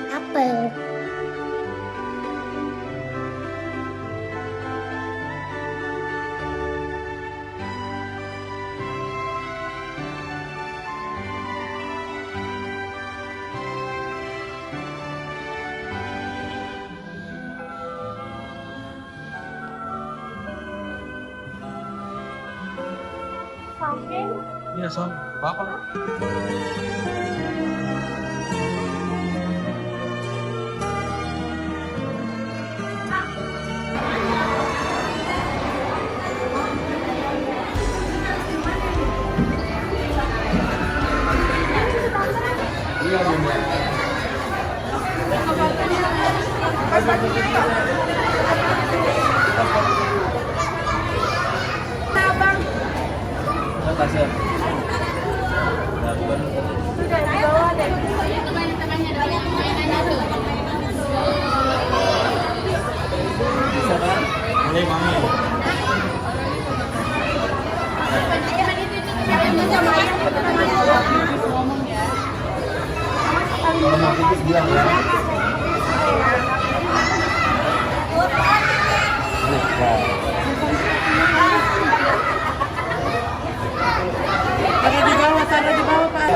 Apel. Iya, Son. Apa lah? Iya, Bang. Sudah di bawah deh. Bisa kan? Boleh, Mami. Kalau mau pipis bilang ya. Taruh di bawah, Pak.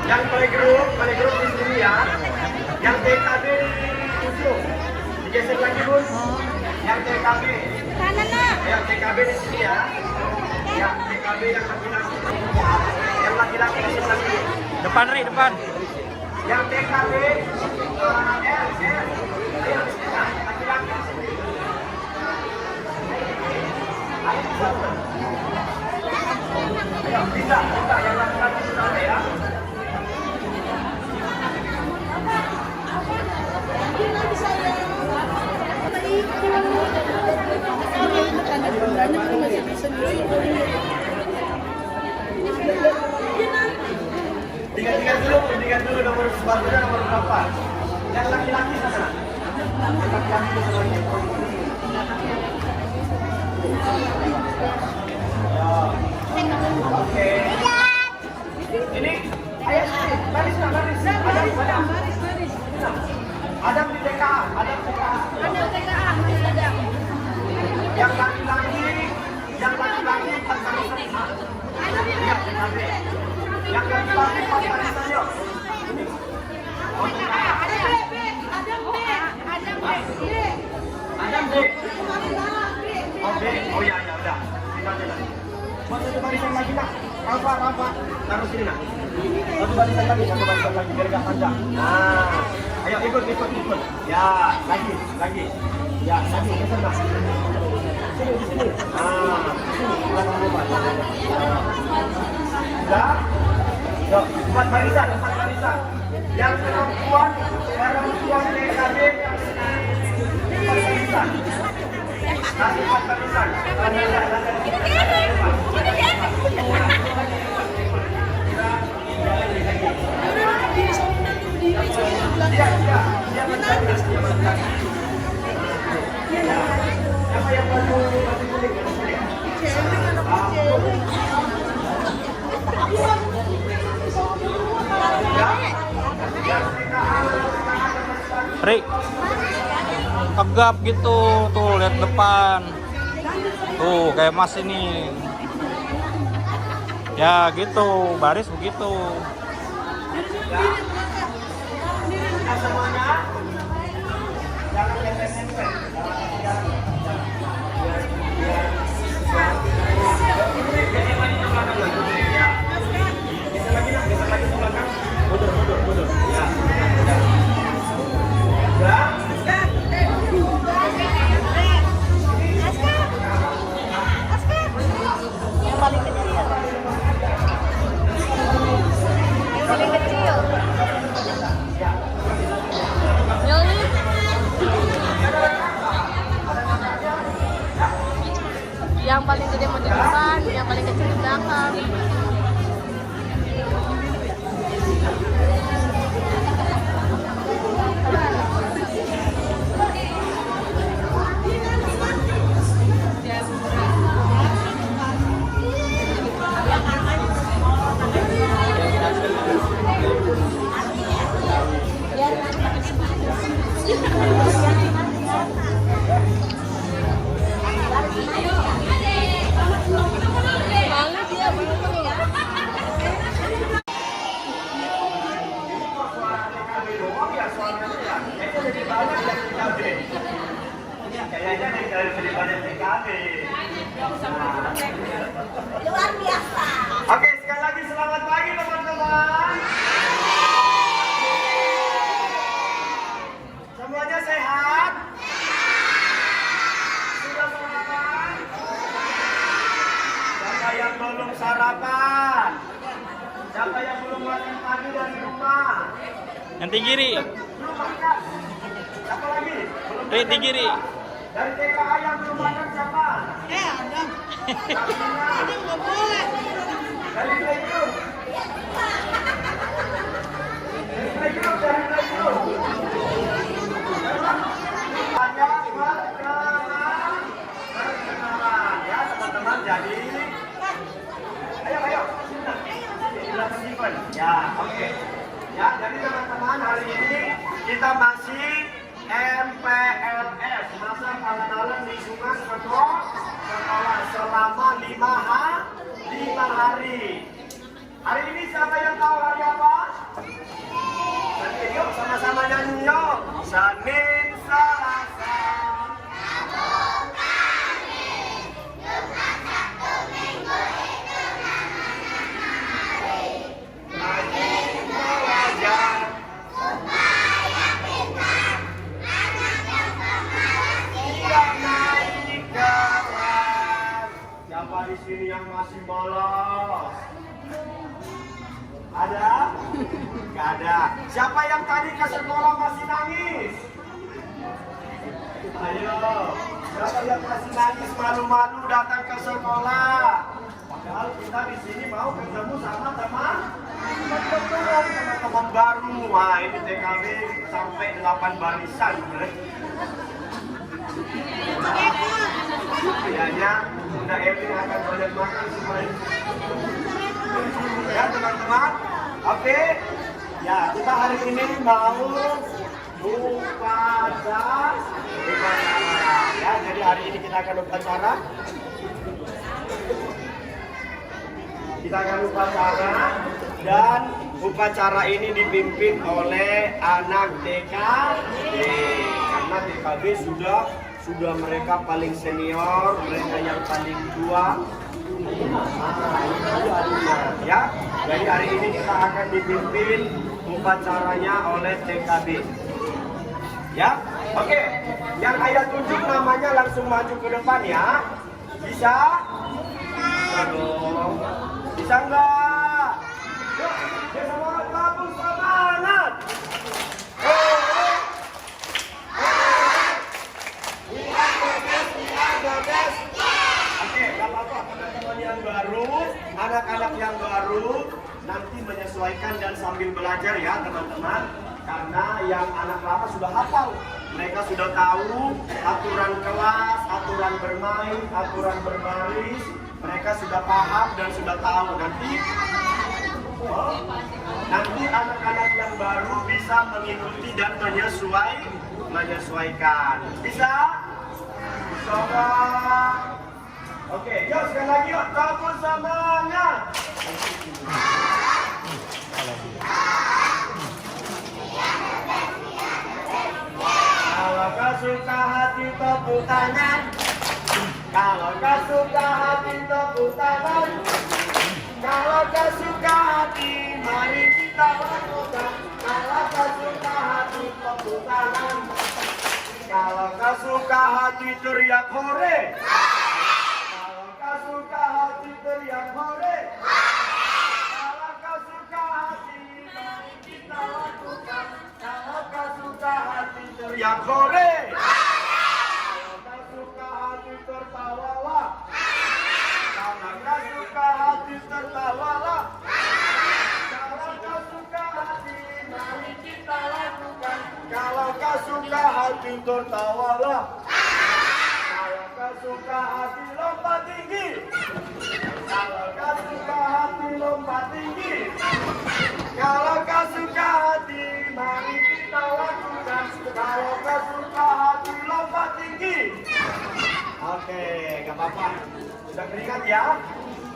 Yang playgroup di sini ya. Yang TKB di ujung. Digeser lagi, Bun. Yang TKB. Kanan, Nak. Yang TKB di sini ya. Yang TKB yang laki-laki. Yang laki-laki di sebelah sini. Depan, Ri, depan. Yang TKB L. Pendidikan dulu nomor sepatunya nomor berapa? Yang laki-laki sana. Laki-laki sana. Ya. Oke. Ini ayah sini, baris. Adam di TKA, Adam TKA. Yang laki-laki pas barisan. Iya, TKB. Yang laki-laki pas barisan yuk. Ini. Oh, TKA. Adam B. Oh B. Oh ya udah. Kita jalan. Satu barisan lagi nak. Rafa. Taruh sini nak. Satu barisan lagi biar gak panjang. Nah, ayo ikut. Ya, lagi. Ya, lagi ke sana. Sini di sini. Nah, sini belakang rumah. Sudah? Yuk, 4 barisan. Yang perempuan TKB yang 4 barisan. Kasih 4 barisan. Siapa yang baju kuning? Rik, tegap gitu, tuh lihat depan, tuh kayak Mas ini, ya gitu, baris begitu. Semuanya, jangan SMP. Mundur. Yang paling gede mau di depan, yang paling kecil di belakang. Kayaknya dari banyak TKB. Luar biasa. Oke, sekali lagi selamat pagi teman-teman. Semuanya sehat? Sudah sarapan? Siapa yang belum sarapan? Siapa yang belum makan pagi dari rumah? Nanti kiri, Belum makan. Siapa lagi? Belum Rik di kiri. Dari TKA yang belum makan siapa? Adam. Ada Nggak boleh. Dari Playgroup. Dari Playgroup. Banyak berkenalan. Ya teman-teman, jadi ayo. Silakan Steven. Ya, oke. Ya, jadi teman-teman, hari ini kita masih MPLS, masa pengenalan lingkungan sekolah selama 5 hari. Hari ini siapa yang tahu hari apa? Nanti yuk sama-sama nyanyi yuk. Senin, Selasa, Rabu, Kamis, Jumat, Sabtu, Minggu itu 6 hari. Rajin belajar supaya pintar. Siapa di sini yang masih bolos? Ada? Gak ada. Siapa yang tadi ke sekolah masih nangis? Ayo. Siapa yang masih nangis malu-malu datang ke sekolah? Padahal kita di sini mau ketemu sama teman-teman baru. Wah, ini TKB sampai 8 barisan. Kayaknya Bunda Evi akan banyak makan supaya ya teman-teman. Oke. Ya, kita hari ini mau upacara. Ya, jadi hari ini kita akan upacara. Dan upacara ini dipimpin oleh anak TKB karena TKB sudah mereka paling senior, mereka yang paling tua. Ya, jadi hari ini kita akan dipimpin upacaranya oleh TKB. Ya, oke. Yang ayah tunjuk namanya langsung maju ke depan ya. Bisa? Bisa dong. Bisa enggak? Yuk, semangat, bagus, semangat. Oke, gak apa-apa, teman-teman yang baru, anak-anak yang baru nanti menyesuaikan dan sambil belajar ya teman-teman. Karena yang anak lama sudah hafal, mereka sudah tahu aturan kelas, aturan bermain, aturan berbaris. Mereka sudah paham dan sudah tahu. Nanti anak-anak yang baru bisa mengikuti dan menyesuaikan. Bisa? Coba. Oke, yuk sekali lagi yuk, tepuk semangat. Kalau kau suka hati tepuk tangan. Kalau kau suka hati tepuk tangan. Kalau kau suka hati mari kita lakukan. Kalau kau suka hati tepuk tangan. Kalau kau suka hati teriak hore. Kalau kau suka hati teriak hore. Kalau kau suka hati mari kita lakukan. Kalau kau suka hati teriak hore. Tertawalah. Kalau kau suka hati tertawalah. Kalau kau suka hati mari kita lakukan. Kalau kau suka hati tertawalah. Kalau kau suka hati lompat tinggi. Kalau kau suka hati lompat tinggi. Kalau kau suka hati mari kita lakukan. Kalau kau suka hati lompat tinggi. Oke, gak apa-apa. Sudah keringat ya?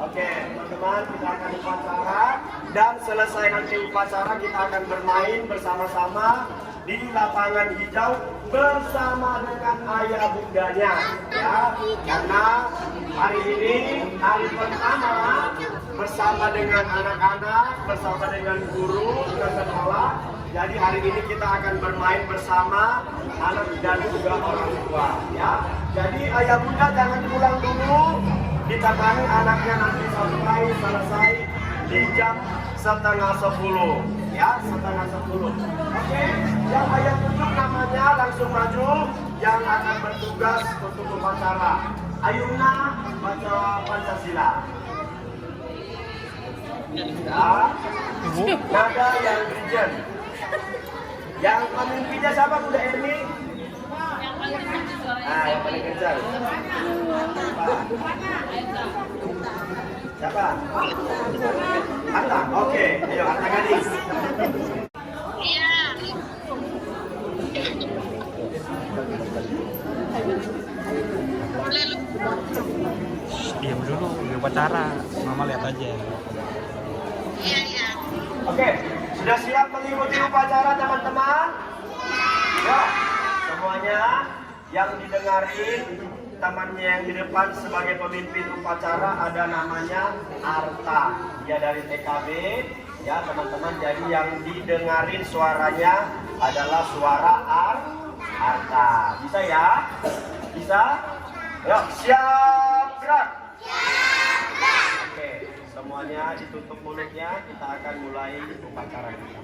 Oke, teman-teman, kita akan upacara. Dan selesai nanti upacara, kita akan bermain bersama-sama di lapangan hijau bersama dengan ayah bundanya. Ya, karena hari ini hari pertama bersama dengan anak-anak, bersama dengan guru dan sekolah. Jadi hari ini kita akan bermain bersama anak dan juga orang tua, ya. Jadi ayah bunda jangan pulang dulu, ditemani anaknya nanti sampai selesai di jam 9:30, ya, 9:30. Oke, yang ayah tunjuk namanya langsung maju, yang akan bertugas untuk upacara. Ayuna baca Pancasila. Ya, nada yang region. Yang pemimpinnya siapa Bunda Erni? Yang paling kencang. Siapa? Harta. Oke, ayo Harta Gadis. Iya. Diam dulu, di upacara. Mama lihat aja. Iya. Oke, sudah siap mengikuti upacara teman-teman? Ya, semuanya yang didengarin temannya yang di depan sebagai pemimpin upacara ada namanya Arta. Dia dari TKB, ya teman-teman. Jadi yang didengarin suaranya adalah suara Arta. Bisa ya? Bisa? Yuk, siap gerak. Oke, semuanya ditutup mulutnya. Kita akan mulai upacara kita.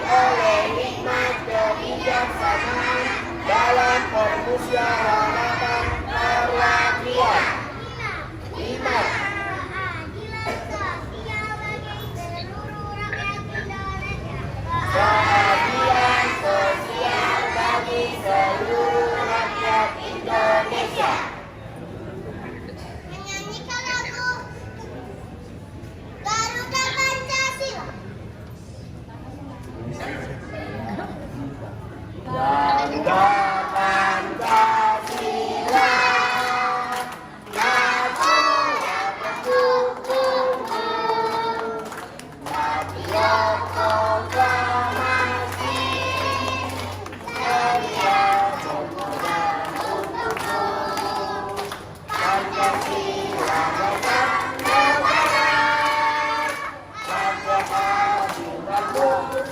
oleh nikmat kebijaksanaan dalam permusyawaratan perwakilan. 5. Keadilan sosial bagi seluruh rakyat Indonesia. Menyanyikan lagu Garuda Pancasila. Garuda Pancasila, Garuda pendukungmu, Patriot proklamasi, Ceria pemuda untukmu, Pancasila tetap negara, Bangsa hadir berkumpul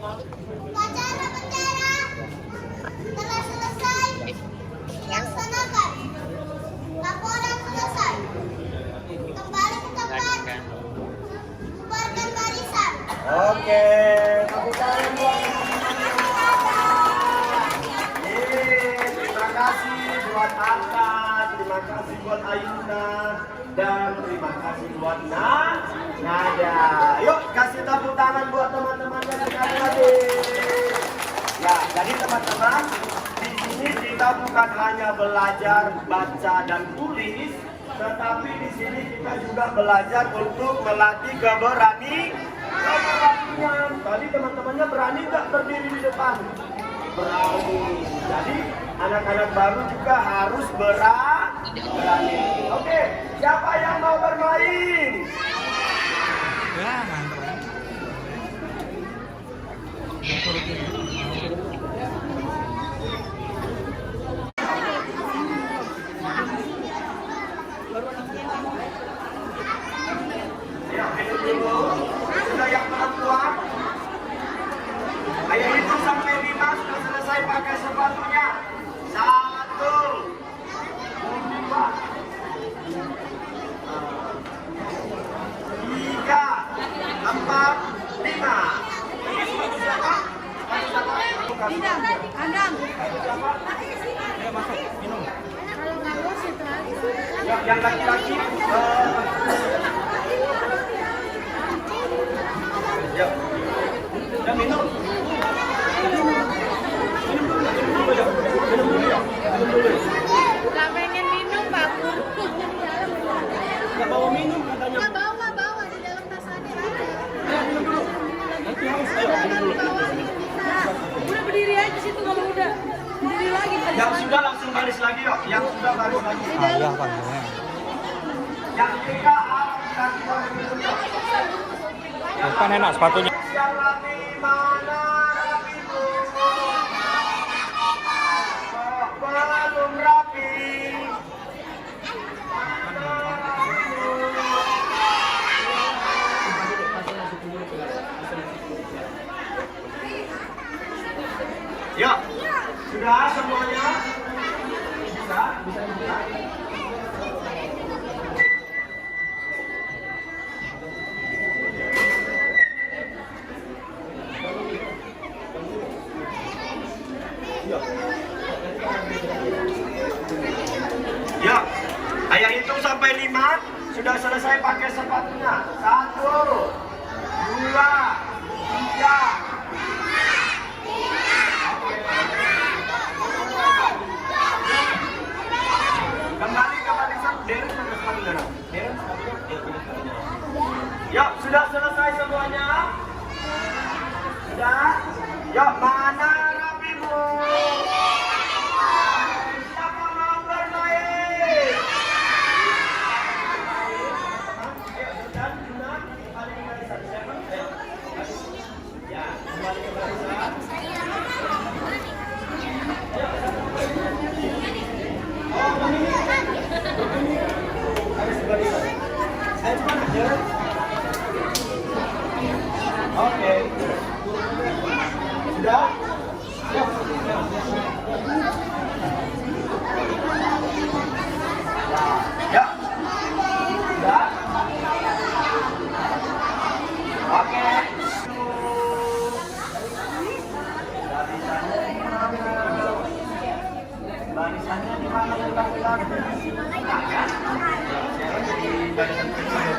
Upacara bendera telah selesai dilaksanakan. Laporan selesai. Kembali ke tempat. Bubarkan barisan. Oke, tepuk tangan buat terima kasih buat Atta, terima kasih buat Ayuna, dan terima kasih buat Nada. Yuk kasih tepuk tangan buat teman-teman yang sekali lagi. Ya, jadi teman-teman, di sini kita bukan hanya belajar baca dan tulis, tetapi di sini kita juga belajar untuk melatih keberanian. Tadi teman-temannya berani nggak berdiri di depan? Berani. Jadi anak-anak baru juga harus berani. Oke, siapa yang mau bermain? Ya, mantap. Ya, hitung dulu. Sudah yang perempuan? Ayo hitung sampai 5, sudah selesai pakai sepatunya. 1, 2, 3, 4, 5. Ini sepatu siapa? Sepatu siapa? Adam. Ya, masuk, minum. Yang laki-laki. Ya. Ya, minum. Gak pengen minum, Pak. Nggak bawa minum katanya. Bawa di dalam tas ada. Nanti haus. Ayo, minum dulu. Udah berdiri aja situ kalau udah. Berdiri lagi. Yang sudah langsung baris lagi yuk. Yang sudah baris lagi. Ayah panggilnya. Yang tiga kaki baru minum yuk. Bukan enak sepatunya. Yang rapi mana rapimu? Belum rapi. Ya, sudah semuanya? Bisa dibuka? Ya, ayah hitung sampai 5, sudah selesai pakai sepatunya. 1, 2, 3. Kembali ke barisan. Deren pakai sepatu darah. Deren sepatunya. Ya, sudah selesai semuanya. Sudah. Ya, mana rapimu? Siapa mau bermain? Ayo, dan Juna, paling ulang. Enggak kan? Sharon jadi barisan kecil.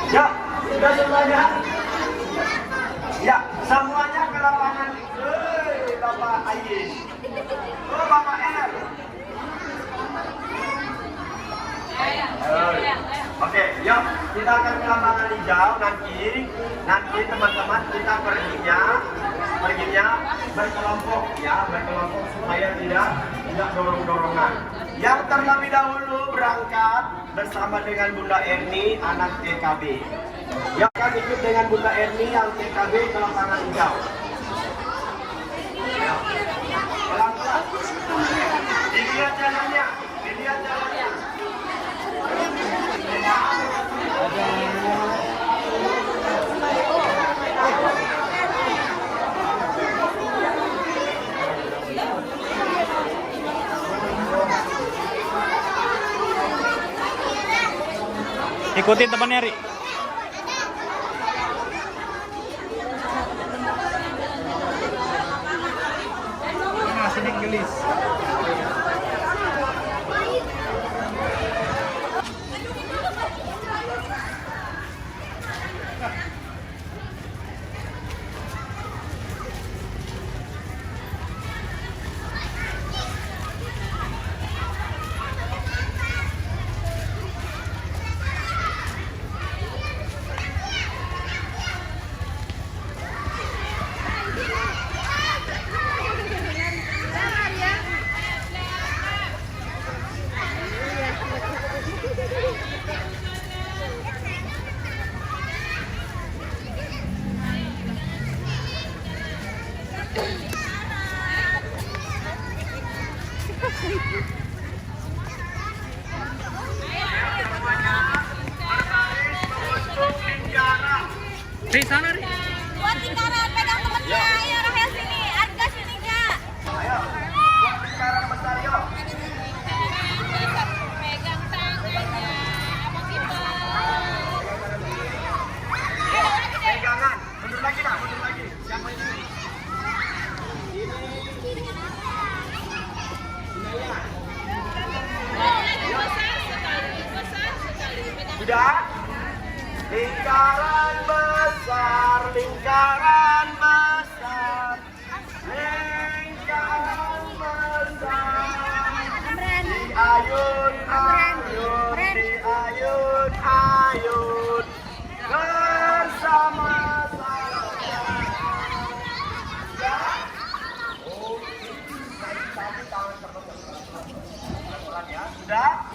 Ya, sudah semuanya? Ya, semuanya ke lapangan. Bapak Ayin. Oh, Bapak R. Oke, yuk kita akan ke lapangan hijau nanti teman-teman kita perginya berkelompok ya, berkelompok supaya tidak dorong-dorongan. Yang terlebih dahulu berangkat bersama dengan Bunda Erni anak TKB. Yang akan ikut dengan Bunda Erni yang TKB ke lapangan hijau. Ya. Pelan-pelan. Dilihat jalannya, dilihat jalannya. Ikutin temannya, Ri. Nah, sini gelis. Ri, sana, Ri. Buat lingkaran, pegang temennya. Ayo, Rahel sini. Arga sini, Kak. Ayo, buat lingkaran besar yuk. Pegang tangannya. Apa kita? Pegangan, mundur lagi nak, mundur lagi. Siapa ini? Sudah? Lingkaran besar, lingkaran besar, lingkaran besar. Diayun, ayun, diayun, ayun, bersama-sama. Sudah?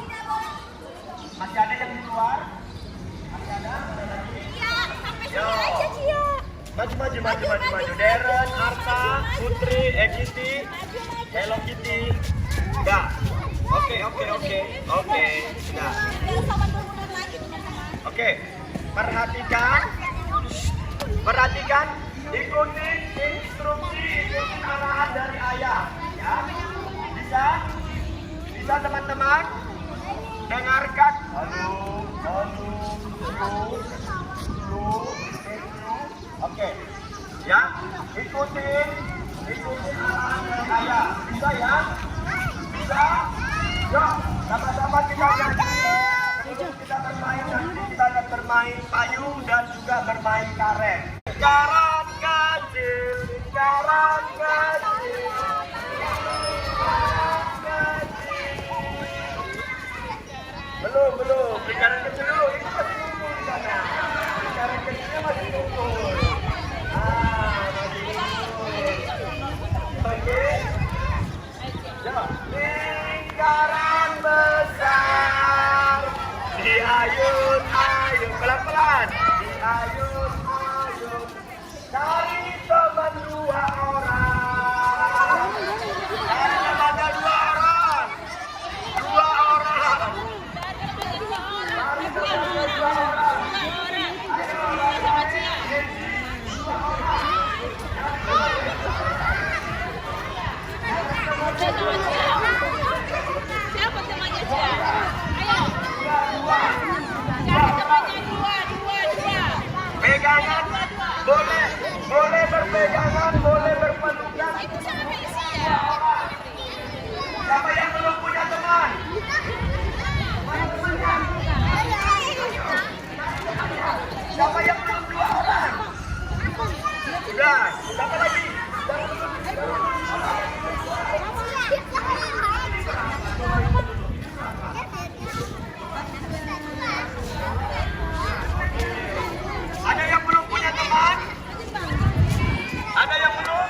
Masih ada yang di luar? Masih ada? Yo. Maju. Deren, Arta, Putri, Kitty, Hello Kitty. Udah. Oke. Sudah. Oke. Perhatikan. Ikuti instruksi, ikuti arahan dari ayah. Ya. Bisa teman-teman? Dengarkan. Halo. Oke. Ya, ikutin arahan dari ayah. Bisa ya? Bisa? Yuk, sama-sama kita nyanyi. Kita bermain nanti, kita akan bermain payung dan juga bermain karet. Lingkaran kecil, lingkaran kecil. Belum. Lingkaran kecil dulu, itu masih kumpul di sana. Lingkaran kecilnya masih kumpul. Oke. Ya, lingkaran besar. Diayun, ayun, pelan-pelan. Diayun, ayun, berpegangan, boleh berpegangan, boleh berpelukan. Siapa yang belum punya teman? Siapa yang belum 2 orang? Sudah, siapa lagi? Ada yang belum punya teman? Ada yang belum?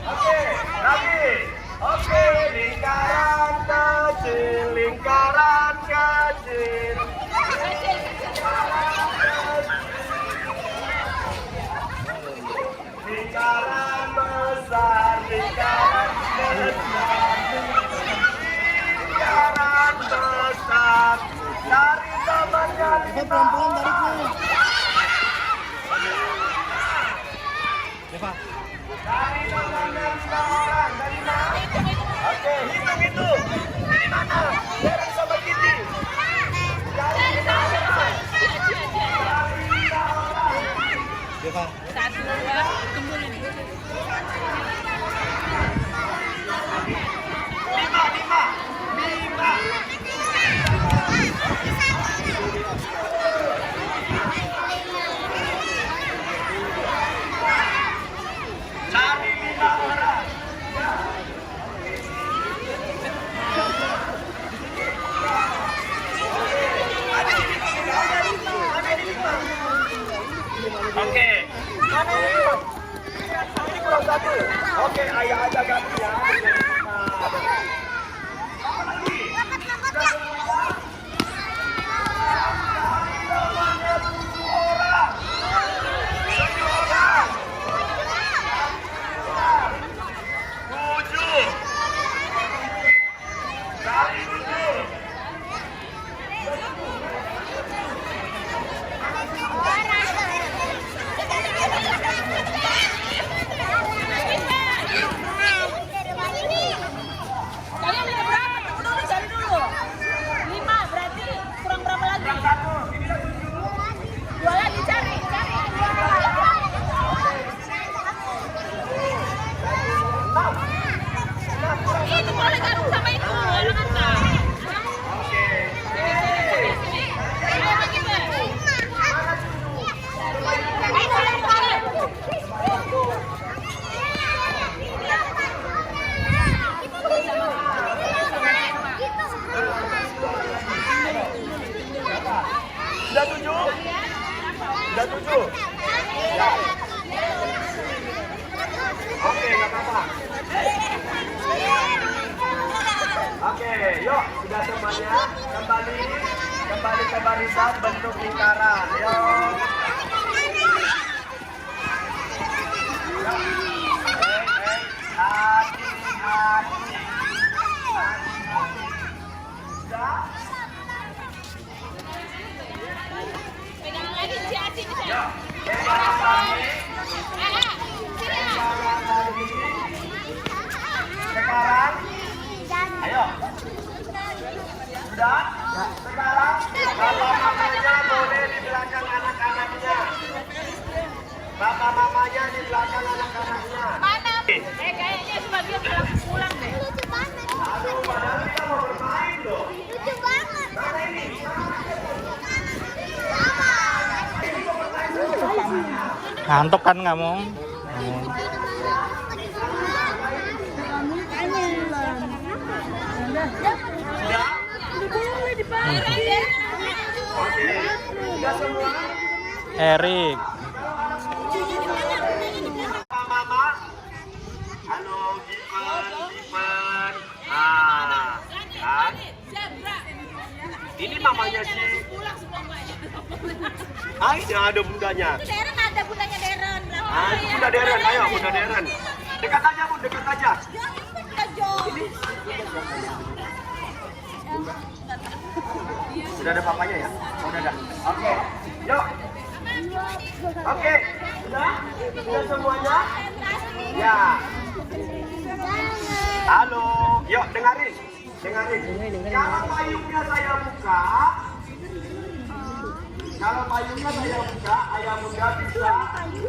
Oke, lagi. Oke, lingkaran kecil, lingkaran kecil. Lingkaran besar, lingkaran besar. Lingkaran besar. Cari temannya. Pelan-pelan tariknya. Cari temannya 5 orang. Dari mana? Oke, hitung. Dari mana? Dari sama Kitty. Cari 5 orang. Cari 5 orang. 1, 2, kumpul ini. 5. Cari 5 orang. Oke. Mana ini? Ini kurang 1. Oke, ayah aja ganti ya. Apa lagi? Kalian ada berapa? Dulu cari dulu. 5 berarti kurang berapa lagi? 2 lagi cari. Itu boleh garuk sama itu. Jangan tak. Ayo lagi, Be. Sudah 7? Sudah 7? Ya. Oke, nggak apa-apa. Oke, yuk, sudah semuanya kembali ke barisan bentuk lingkaran. Yuk. Hati-hati. Sudah? Pegang lagi si Aci di sana. Yuk, pegangan lagi. Pegangan lagi. Sekarang, ayo. Sudah? Sekarang, bapak mamanya boleh di belakang anak-anaknya. Bapak mamanya di belakang anak-anaknya. Mana? Kayaknya sebagian pulang deh. Aduh, padahal kita mau bermain loh. Lucu banget. Mana ini? Ngantuk kan kamu? Sudah? Oke. Sudah semua? Erik. Mama. Halo, Given. Nah, kan? Ini mamanya sih. Ada bundanya. Deren ada bundanya Deren. Ah, itu Bunda Deren. Ayo, Bunda Deren. Dekat aja, Bu, dekat aja. Sudah ada papanya ya? Oh, udah ada. Oke. Yuk. Oke. Sudah? Sudah semuanya? Ya. Halo. Yuk, dengarin. dengarin. Kalau payungnya saya buka, ayah bunda bisa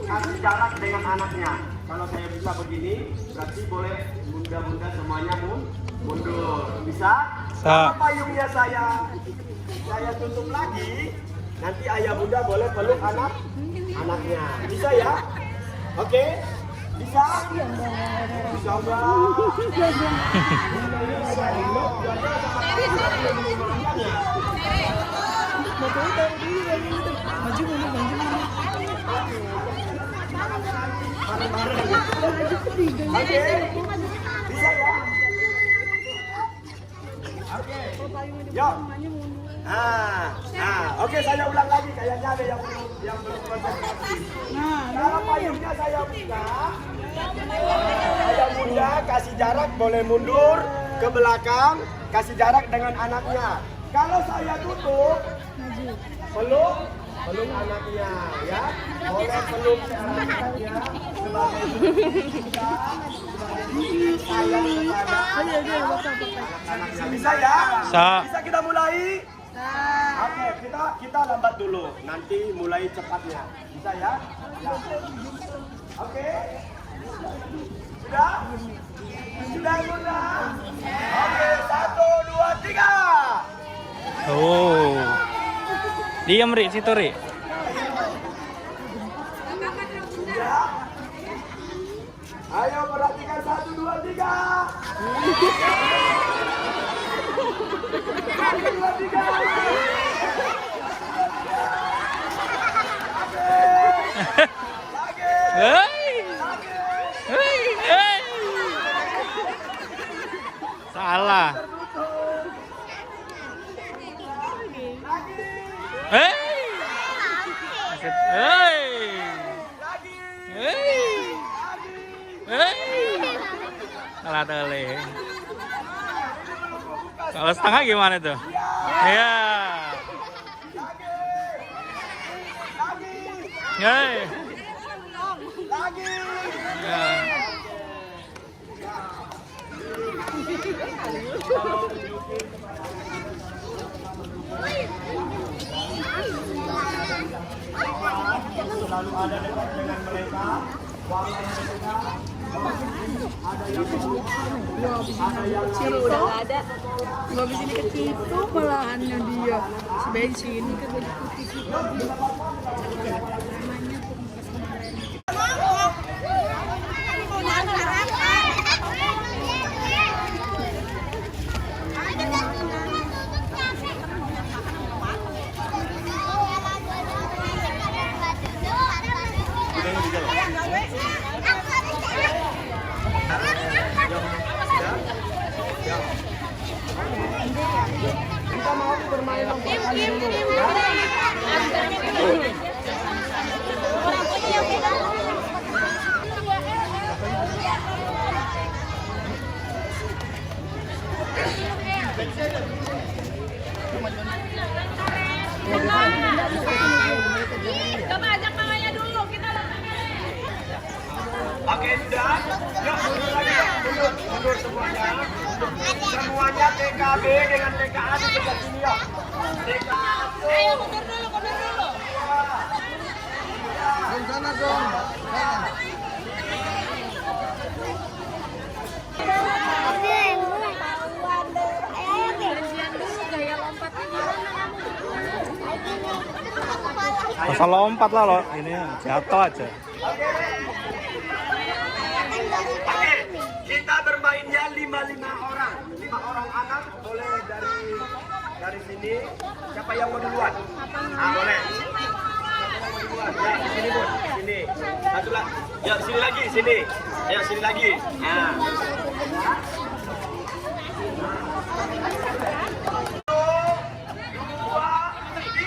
kasih jarak dengan anaknya. Kalau saya bisa begini, berarti boleh bunda-bunda semuanya mundur. Bisa? Kalau payungnya saya tutup lagi, nanti ayah bunda boleh peluk anaknya. Bisa ya? Oke? Bisa? Bisa Oke? Bisa ya? Oke. Yuk. Oke, saya ulang lagi kayaknya ada yang belum konsentrasi. Kalau payungnya saya buka, ayah bunda kasih jarak, boleh mundur ke belakang, kasih jarak dengan anaknya. Kalau saya tutup, peluk anaknya, ya. Boleh peluk anaknya sebagai sayang kepada anaknya. Bisa ya? Bisa kita mulai? Oke, kita lambat dulu. Nanti mulai cepatnya. Bisa ya? Ya. Oke. Sudah? Sudah, Bunda? Oke, 1, 2, 3. Oh. Diam, Ri, situ, Ri. Ya. Ayo perhatikan 1, 2, 3. 1, 2, 3. Salah. Salah tele. Kalau setengah gimana tuh? Ya. Hei. Lagi. Ya. Selalu ada dekat dengan mereka. Walau mereka ada yang Udah nggak ada. Gak bisa ini ke situ malahannya dia. Sebenarnya sini ke baju putih situ. kita mau bermain lompatan dulu. Coba ajak mamanya dulu, kita Oke, sudah. Yuk, mundur lagi. Mundur semuanya. Semuanya TKB dengan TKA di sebelah sini, yuk. TKA. ayo mundur dulu, mundur dulu. Sana dong. Masa lompat lah lo, ini jatuh aja. Oke, kita bermainnya 5 orang. 5 orang anak boleh dari sini. Siapa yang mau duluan? Boleh. Ya, di sini, Bu. Sini. Satu lagi. Ya, sini lagi, sini. Ayo, sini lagi. Nah. 1, 2, 3.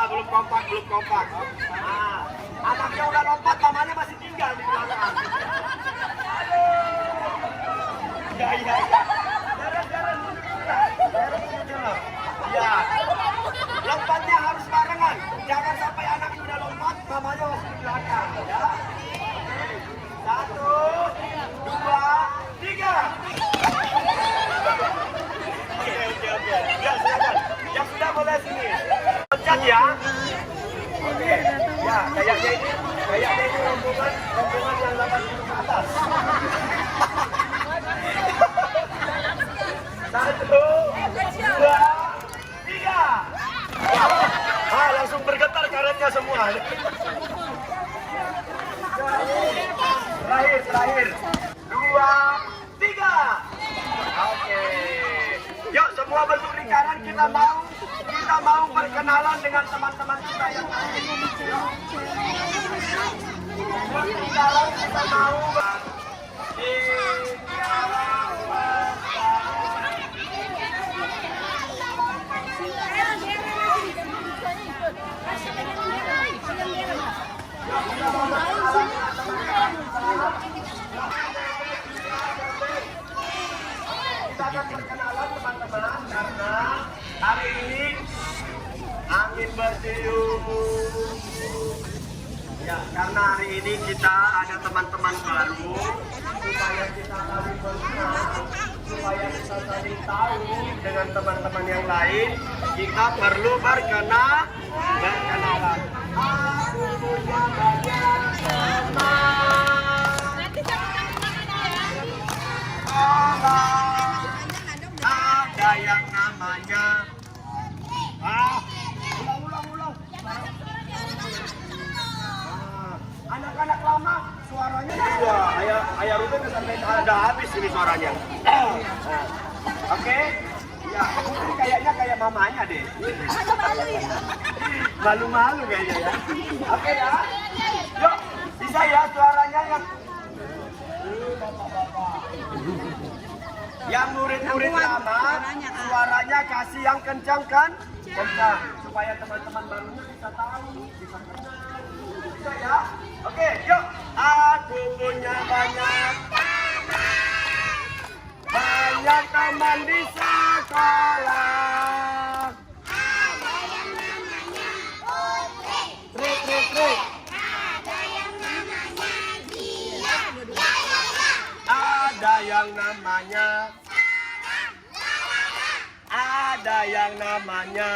Belum kompak. Anaknya udah lompat, mamanya masih tinggal di belakang. Iya. Jalan dulu. Ya. Lompatnya harus barengan. Jangan sampai anak udah lompat, mamanya masih di belakang. Ya. 1, 2, berkenalan dengan teman-teman kita yang lain. Berkenalan kita mau kita akan berkenalan teman-teman karena hari ini angin bertiup. Ya, karena hari ini kita ada teman-teman baru supaya kita saling berkenal, supaya kita saling tahu dengan teman-teman yang lain, kita perlu berkenalan. Aku punya banyak teman. Nanti Ada yang namanya ulang. Anak-anak lama suaranya juga ayah Ruben sampai ada habis ini suaranya. Oke. Ya, Putri kayaknya kayak mamanya deh. Malu-malu kayaknya ya. Oke ya. Yuk, bisa ya suaranya yang yang murid-murid lama suaranya kasih yang kencang kan? Kencang supaya teman-teman barunya bisa tahu, bisa kenal. Bisa ya? Oke, yuk. Aku punya banyak teman di sekolah. Ada yang namanya Putri. Trik. Ada yang namanya Dia. Ada yang namanya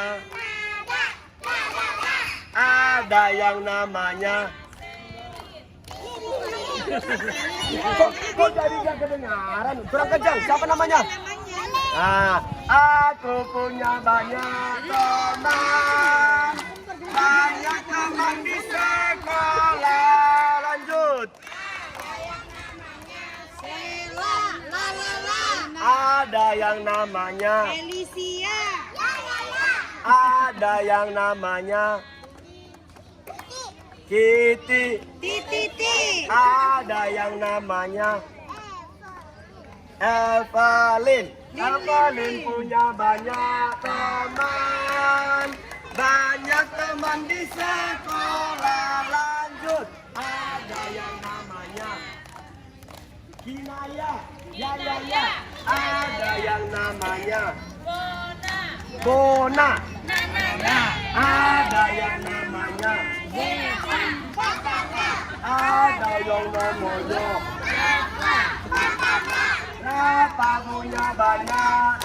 Kok jadi gak kedengaran? Kurang kencang, siapa namanya? Nah, aku punya banyak teman di sekolah. Lanjut. Ada yang namanya Felicia. Ada yang namanya Kitty. Titi. Ada yang namanya Evelyn. Evelyn punya banyak teman di sekolah. Lanjut. Ada yang namanya Kinaya. Ya. Ada yang namanya Bona. Ada yang namanya ada yang namanya Rafa punya banyak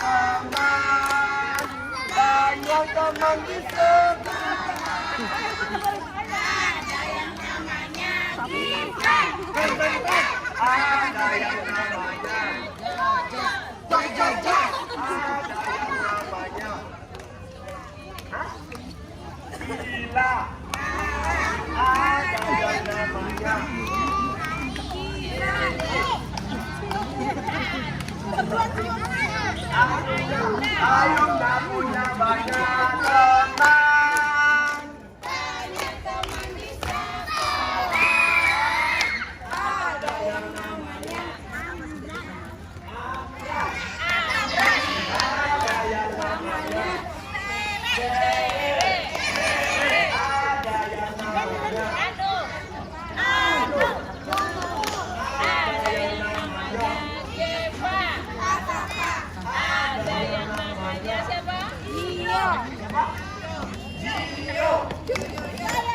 teman di sekolah. Ada yang namanya Irfan. Ada yang namanya Ada yang namanya Bila. Ada yang namanya Ayo nggak punya banyak teman. Di sekolah. Ada yang namanya Ada yang namanya Ada yang namanya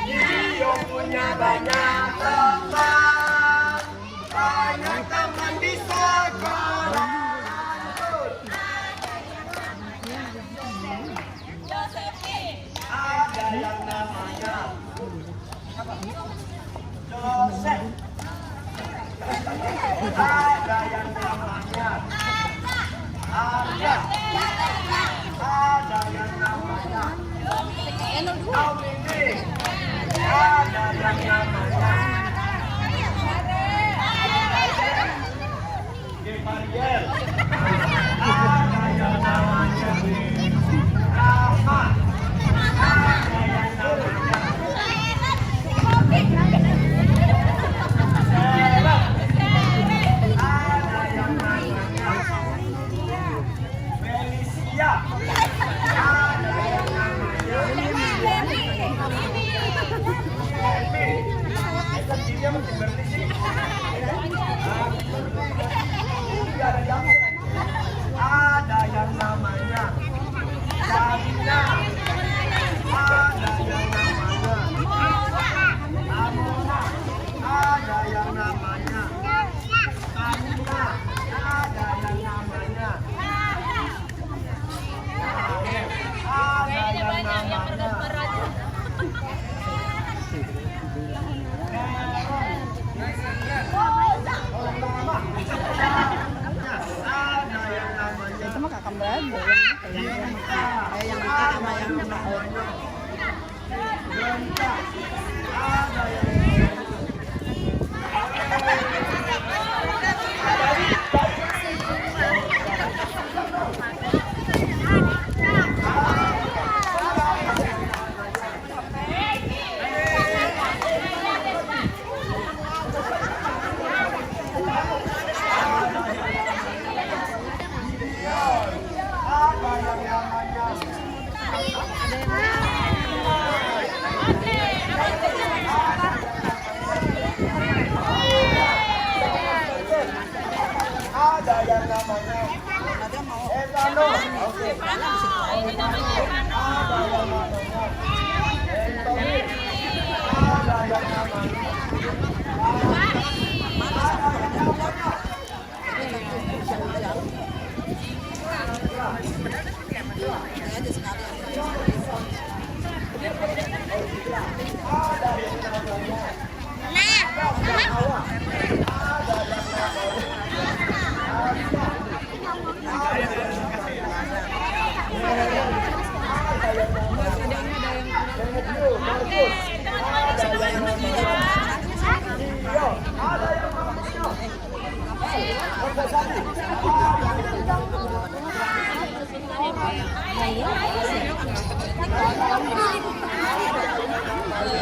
Gio punya banyak teman di sekolah. Ada yang namanya Joseph. Ada yang namanya Arya. Ada yang namanya Dominic. Ada yang namanya Gabriel. Ada yang namanya Rahma. Ada yang namanya Etano. Oke. Ini namanya Epano. Ada yang namanya Entomi. Ada yang namanya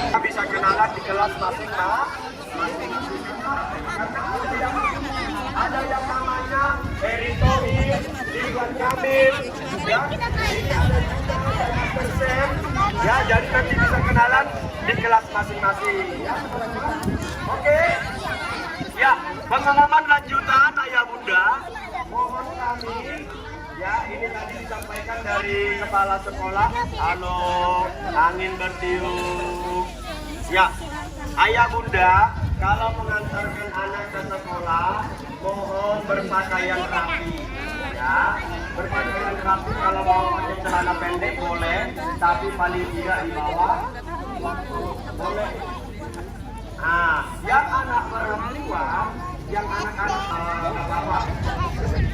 kita bisa kenalan di kelas masing-masing. Ada yang namanya Eritori, Ridwan Kamil, ya, ya, jadi nanti bisa kenalan di kelas masing-masing. Ya. Oke, ya, pengalaman lanjutan ayah bunda, mohon kami, ya, ini tadi disampaikan dari kepala sekolah. Halo, angin bertiup. Ya, ayah bunda, kalau mengantarkan anak ke sekolah, mohon berpakaian rapi. Ya, berpakaian rapi. Kalau mau pakai celana pendek boleh, tapi paling tidak di bawah boleh. Nah, yang anak perempuan, yang anak-anak ke bawah.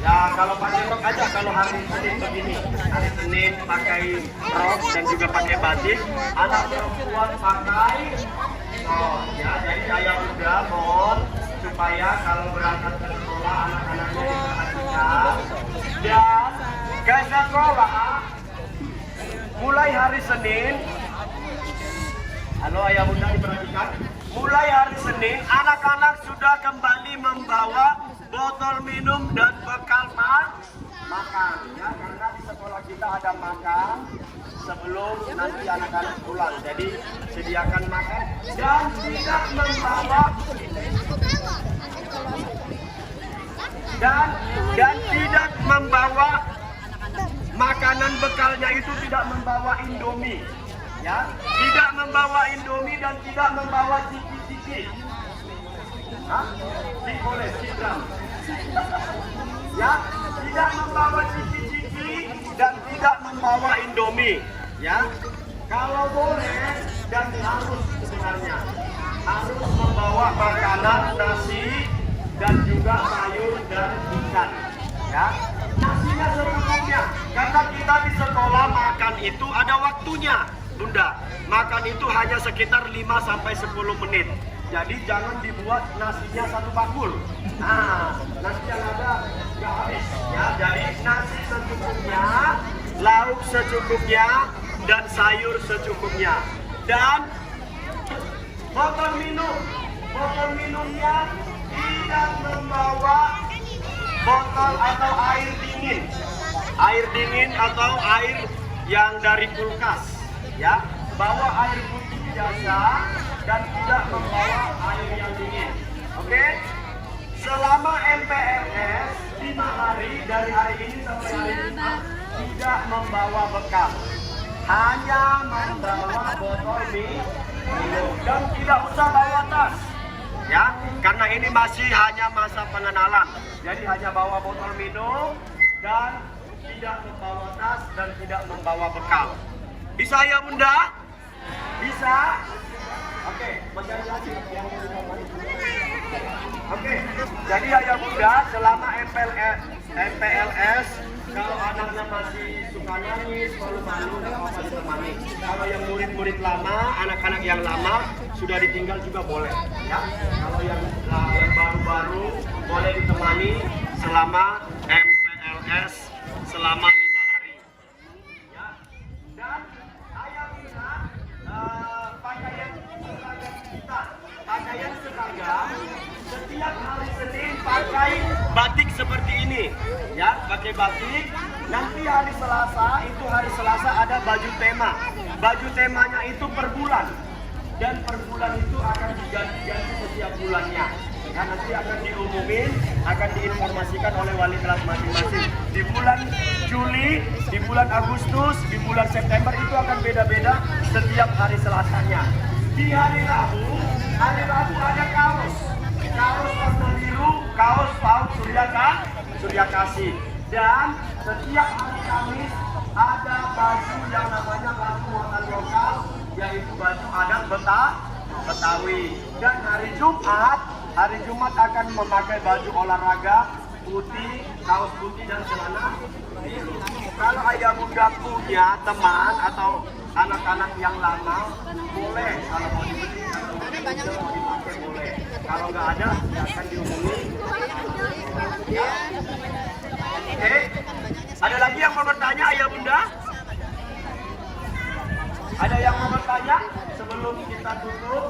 Ya, kalau pakai rok aja. Kalau hari Senin begini, hari Senin pakai rok dan juga pakai batik. Anak perempuan pakai oh, ya, jadi ayah bunda mohon supaya kalau berangkat ke sekolah anak-anaknya diperhatikan. Dan ke sekolah mulai hari Senin. Halo ayah bunda diperhatikan. Mulai hari Senin anak-anak sudah kembali membawa botol minum dan bekal makan. Ya, karena di sekolah kita ada makan sebelum nanti anak-anak pulang. Jadi sediakan makan dan tidak membawa dan tidak membawa makanan bekalnya itu tidak membawa Indomie. Ya, tidak membawa Indomie dan tidak membawa ciki-ciki. Hah? Boleh, tidak. Ya, tidak membawa ciki-ciki dan tidak membawa Indomie. Ya, kalau boleh dan harus sebenarnya harus membawa makanan nasi dan juga sayur dan ikan. Ya, nasinya secukupnya karena kita di sekolah makan itu ada waktunya. Bunda, makan itu hanya sekitar 5-10 menit. Jadi jangan dibuat nasinya satu bakul. Nah, nasi yang ada nggak habis. Ya, jadi nasi secukupnya, lauk secukupnya, dan sayur secukupnya. Dan botol minumnya tidak membawa botol atau air dingin atau air yang dari kulkas. Ya, bawa air putih biasa dan tidak membawa air yang dingin. Oke? Selama MPLS 5 hari dari hari ini sampai hari Jumat tidak membawa bekal. Hanya membawa botol minum dan tidak usah bawa tas. Ya, karena ini masih hanya masa pengenalan. Jadi hanya bawa botol minum dan tidak membawa tas dan tidak membawa bekal. Bisa ya bunda? Bisa? Oke, mencari lagi yang Oke, jadi ayah bunda selama MPLS kalau anaknya masih suka nangis, malu-malu, nggak apa-apa ditemani. Kalau yang murid-murid lama, anak-anak yang lama sudah ditinggal juga boleh, ya. Kalau yang baru-baru boleh ditemani selama MPLS selama 5 hari, ya. Dan ayah bunda pakaian seragam setiap hari Senin pakai batik seperti ini, ya, pakai batik. Nanti hari Selasa ada baju tema. Baju temanya itu per bulan, dan per bulan itu akan diganti-ganti setiap bulannya. Ya, nanti akan diumumin, akan diinformasikan oleh wali kelas masing-masing. Di bulan Juli, di bulan Agustus, di bulan September itu akan beda-beda setiap hari Selasanya. Di hari Rabu ada kaos warna biru, kaos PAUD Surya Kasih. Dan setiap hari Kamis ada baju yang namanya baju muatan lokal, yaitu baju adat Betawi. Dan hari Jumat akan memakai baju olahraga putih, kaos putih dan celana biru. Kalau ayah bunda punya teman atau anak-anak yang lama, boleh kalau mau dibeli, kalau mau dipakai boleh. Kalau nggak ada, akan diumumin. Oke, ada lagi yang mau bertanya ayah bunda? Ada yang mau bertanya sebelum kita tutup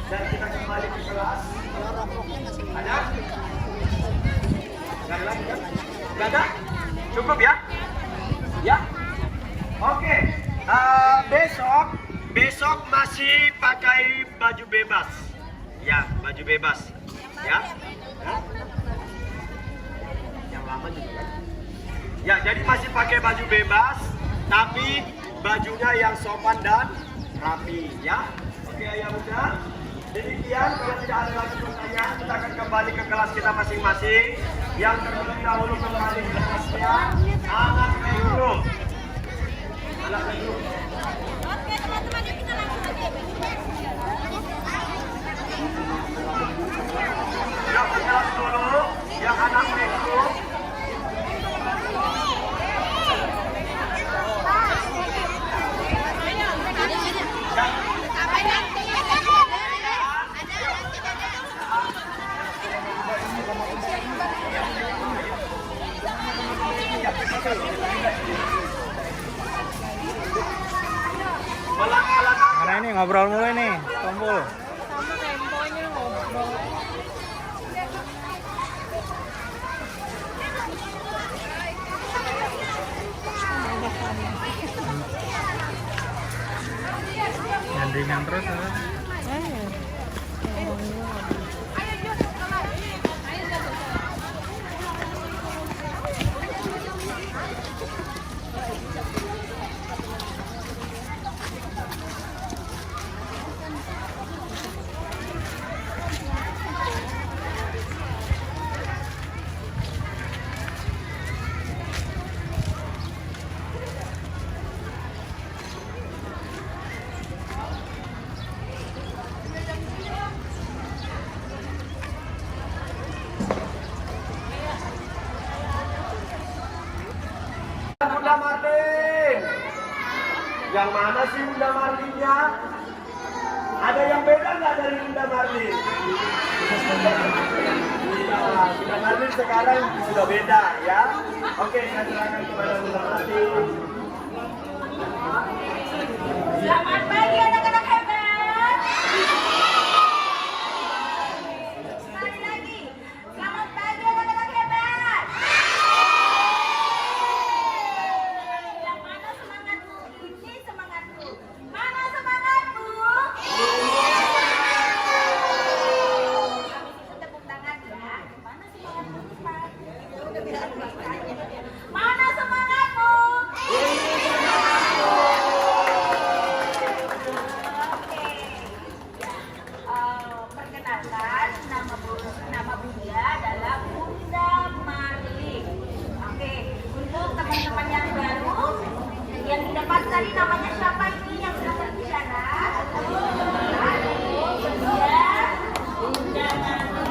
dan kita kembali ke kelas? Ada? Gak ada lagi kan? Gak ada? Cukup ya? Ya? Oke. Besok masih pakai baju bebas. Ya, baju bebas. Ya? Yang lama juga kan? Ya, jadi masih pakai baju bebas, tapi bajunya yang sopan dan rapi, ya. Oke, ayah bunda. Demikian, kalau tidak ada lagi pertanyaan, kita akan kembali ke kelas kita masing-masing. Yang terlebih dahulu kembali ke kelasnya anak playgroup. Anak playgroup. Oke teman-teman, kita langsung aja. Yuk, kelas dulu yang anak playgroup. Mana ini ngobrol mulai nih, kumpul. Sama temponya ngobrol. Gandengan terus ya. Bunda Marlin. Yang mana sih Bunda Marlinnya? Ada yang beda nggak dari Bunda Marlin? Bunda Marlin sekarang sudah beda ya. Oke, saya serahkan kepada Bunda Marlin. Selamat pagi anak-anak hebat. Sekali lagi, selamat pagi anak-anak hebat. Yang mana semangatmu? Ini semangatku. Mana semangatmu? Tepuk tangan ya. Mana semangatmu? Udah bilang mana semangatmu? Perkenalkan, nama Bunda adalah Bunda Marlin. Oke, untuk teman-teman yang baru, yang di depan tadi namanya siapa ini yang sudah berbicara? Bunda Marlin.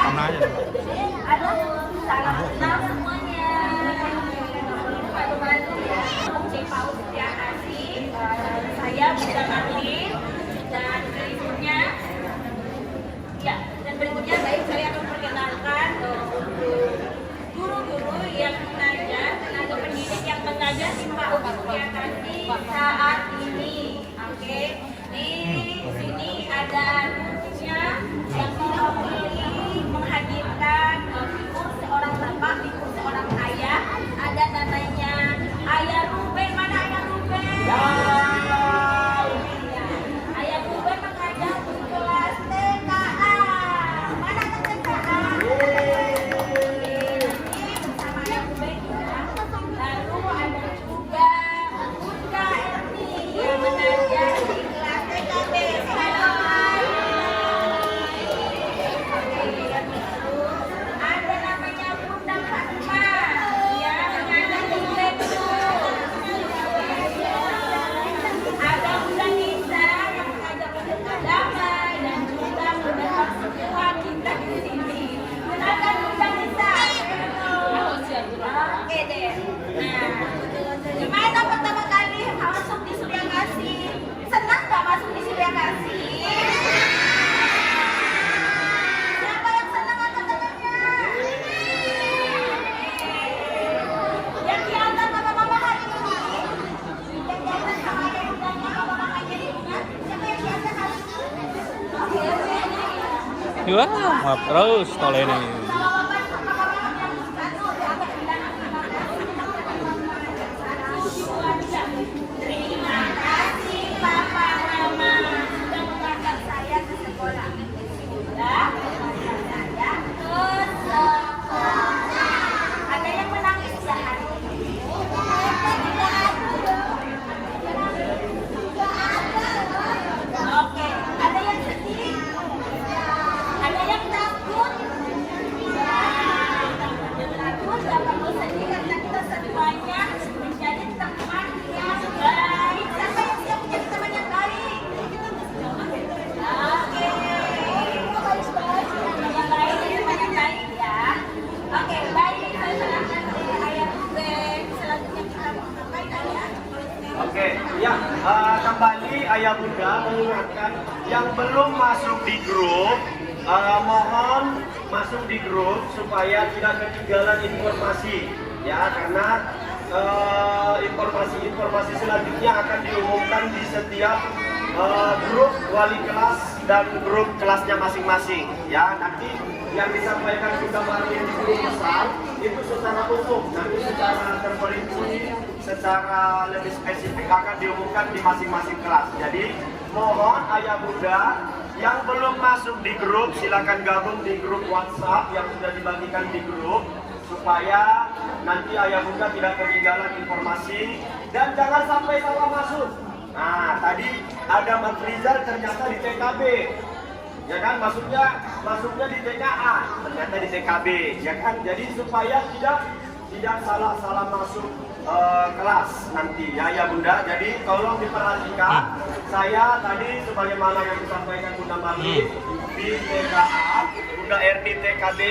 Mana aja? Ada salam kenal semuanya. Malu-malu ya. Paus Setia Kasih. Saya Bunda Marlin dan berikutnya baik saya akan perkenalkan untuk guru-guru yang mengajar, tenaga pendidik yang mengajar di Paus Setia Kasih saat ini. Oke, di sini ada gurunya yang mewakili menghadirkan figur seorang bapak, figur seorang ayah. Ada namanya Ayah Ruben. Mana Ayah Ruben? Ayah Ruben mengajar di kelas TKA. Mana ke TKA? Ini bersama Ayah Ruben juga. Lalu ada juga Bunda Erni yang mengajar di kelas TKB. Halo. Ada namanya Bunda Fatma yang mengajar di Playgroup. Ada Bunda Nisa yang mengajar pendidikan damai dan juga Bunda Fatima kita di sini. Kenalkan Bunda Nisa. Oke deh. Nah, gimana pertama kali masuk di Surya Kasih? Senang nggak masuk di Surya Kasih? Siapa yang senang angkat tangannya? Yang diantar mama-mama hari ini? Yang diantar sama ayah bundanya mama-mama hari ini? Siapa yang diantar hari ini? Wah, maaf terus tole ini. Terima kasih Papa Mama sudah mengantar saya ke sekolah. Sudah mengantar saya ke sekolah. Ada yang menangis nggak hari ini? Oke, ada yang sedih? Ada yang takut? Takut nggak perlu sedih karena kita semuanya menjadi teman yang baik. Siapa yang siap menjadi teman yang baik? Oke. Yang baik jadi teman yang baik ya. Oke, baik. Saya serahkan ke Ayah Ruben. Selanjutnya kita mau ngapain Ayah? Oke, ya kembali Ayah Bunda mengingatkan yang belum masuk di grup, mohon masuk di grup supaya tidak ketinggalan informasi, ya karena informasi selanjutnya akan diumumkan di setiap grup wali kelas dan grup kelasnya masing-masing, ya nanti yang disampaikan Bunda Marlin di grup besar itu secara umum, nanti secara terperinci, secara lebih spesifik akan diumumkan di masing-masing kelas. Jadi mohon Ayah Bunda yang belum masuk di grup silakan gabung di grup WhatsApp yang sudah dibagikan di grup supaya nanti Ayah Bunda tidak ketinggalan informasi dan jangan sampai salah masuk. Nah tadi ada Mas Rizal ternyata di TKB, ya kan masuknya di TKA ternyata di TKB, ya kan. Jadi supaya tidak salah masuk kelas nanti ya ya Bunda. Jadi tolong diperhatikan. Saya tadi sebagaimana yang disampaikan Bunda Marlin di TKA, Bunda Erni TKB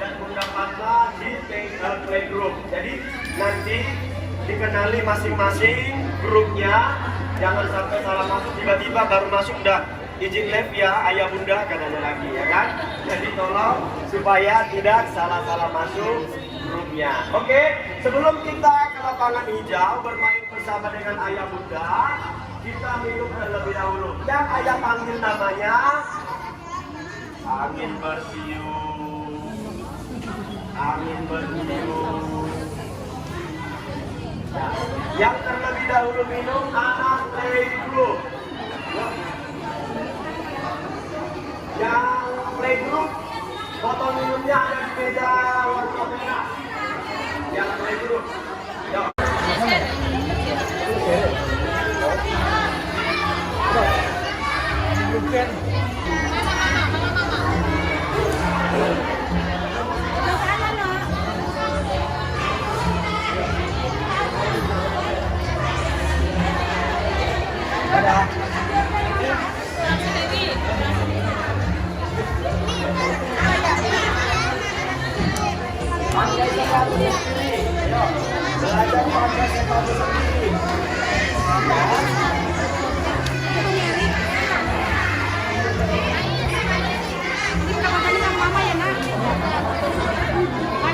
dan Bunda Fatma di Playgroup. Jadi nanti dikenali masing-masing grupnya, jangan sampai salah masuk, tiba-tiba baru masuk udah izin live ya Ayah Bunda katanya lagi, ya kan. Jadi tolong supaya tidak salah masuk grupnya. Oke, sebelum kita ke lapangan hijau bermain bersama dengan Ayah Bunda, kita minum terlebih dahulu. Yang Ayah panggil namanya angin bertiup, angin bertiup. Nah, yang terlebih dahulu minum anak Playgroup. Yang Playgroup botol minumnya ada di meja warna merah. Yang Playgroup. Ada. Belajar pakai sepatu sendiri.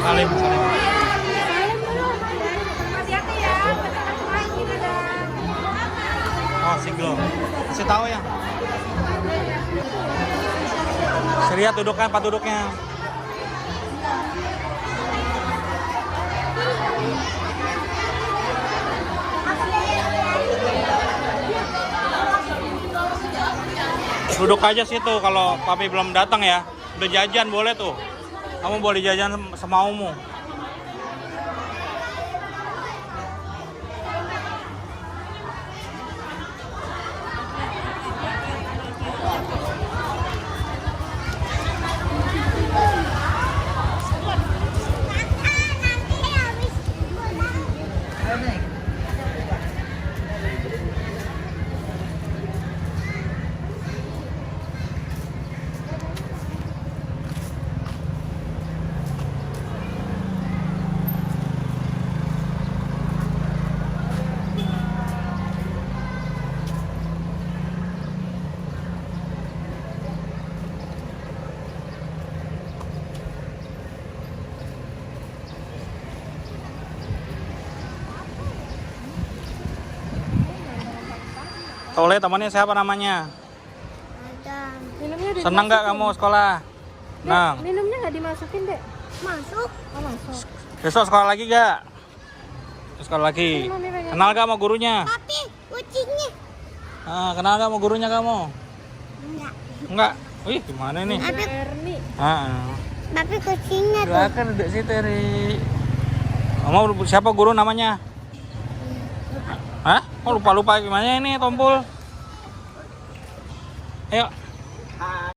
Salim, salim. Hati-hati ya, main gitu dah. Oh, Siglo. Kasih tahu ya. Seriat dudukkan, Pak duduknya. Duduk aja situ kalau papi belum datang ya. Udah jajan boleh tuh. Kamu boleh jajan semaumu. Tole temannya siapa namanya? Adam. Minumnya Senang nggak kamu sekolah? Nah, Minumnya nggak dimasukin, Dek. Masuk. Oh, masuk. besok sekolah lagi gak? Sekolah lagi. Kenal gak sama gurunya? Tapi kucingnya. Ah, kenal gak sama gurunya kamu? Enggak. Enggak. Wih, gimana nih? Tapi, Erni. tapi kucingnya tuh. Silakan duduk situ, Ri. Kamu siapa guru namanya? Hah? Oh, lupa-lupa gimana ini, Tompul? Ayo.